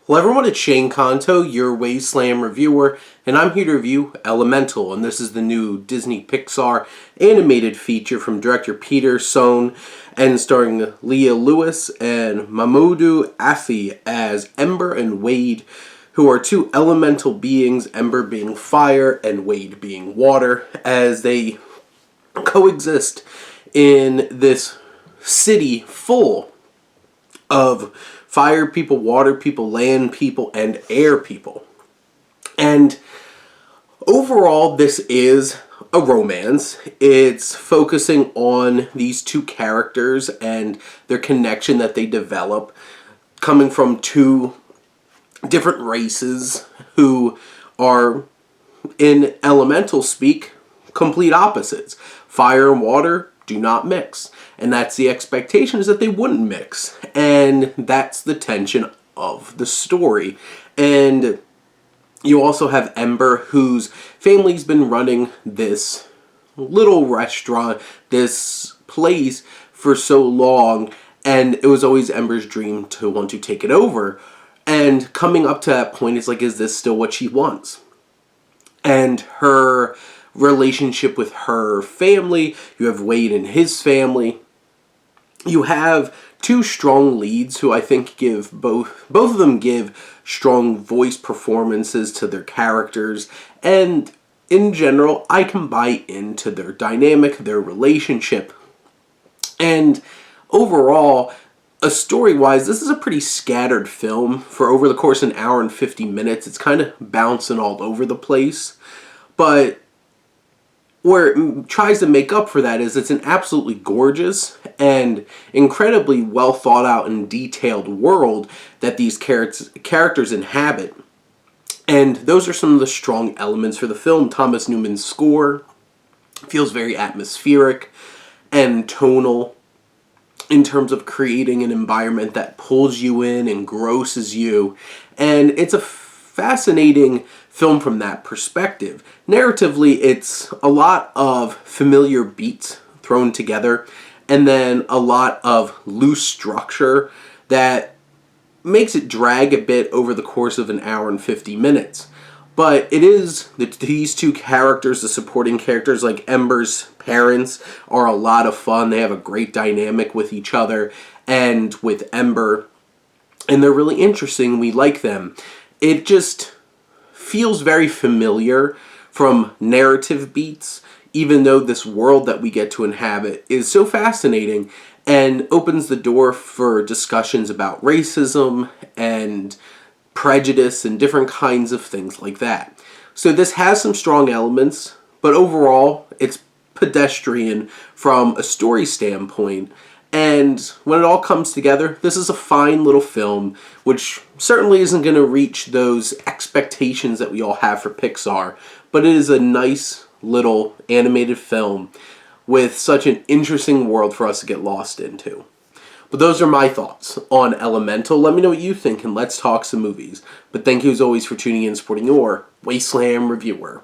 Hello everyone, it's Shane Kanto, your Wasteland reviewer, and I'm here to review Elemental, and this is the new Disney Pixar animated feature from director Peter Sohn, and starring Leah Lewis and Mamoudou Athie as Ember and Wade, who are two elemental beings, Ember being fire and Wade being water, as they coexist in this city full of fire people, water people, land people, and air people. And overall, this is a romance. It's focusing on these two characters and their connection that they develop, coming from two different races who are, in elemental speak, complete opposites. Fire and water do not mix. And that's the expectation, is that they wouldn't mix. And that's the tension of the story. And you also have Ember, whose family's been running this little restaurant, this place, for so long. And it was always Ember's dream to want to take it over. And coming up to that point, it's like, is this still what she wants? And her relationship with her family, you have Wade and his family. You have two strong leads who I think give both of them give strong voice performances to their characters, and in general I can buy into their dynamic, their relationship. And overall, story-wise, this is a pretty scattered film. For over the course of an hour and 50 minutes, it's kind of bouncing all over the place. But where it tries to make up for that is it's an absolutely gorgeous and incredibly well thought out and detailed world that these characters inhabit. And those are some of the strong elements for the film. Thomas Newman's score feels very atmospheric and tonal in terms of creating an environment that pulls you in, engrosses you. And it's a fascinating film from that perspective. Narratively, it's a lot of familiar beats thrown together, and then a lot of loose structure that makes it drag a bit over the course of an hour and 50 minutes. But it is these two characters, the supporting characters, like Ember's parents, are a lot of fun. They have a great dynamic with each other and with Ember, and they're really interesting. We like them. It just feels very familiar from narrative beats, even though this world that we get to inhabit is so fascinating and opens the door for discussions about racism and prejudice and different kinds of things like that. So this has some strong elements, but overall it's pedestrian from a story standpoint. And when it all comes together, this is a fine little film, which certainly isn't going to reach those expectations that we all have for Pixar, but it is a nice little animated film with such an interesting world for us to get lost into. But those are my thoughts on Elemental. Let me know what you think, and let's talk some movies. But thank you as always for tuning in and supporting your Wasteland reviewer.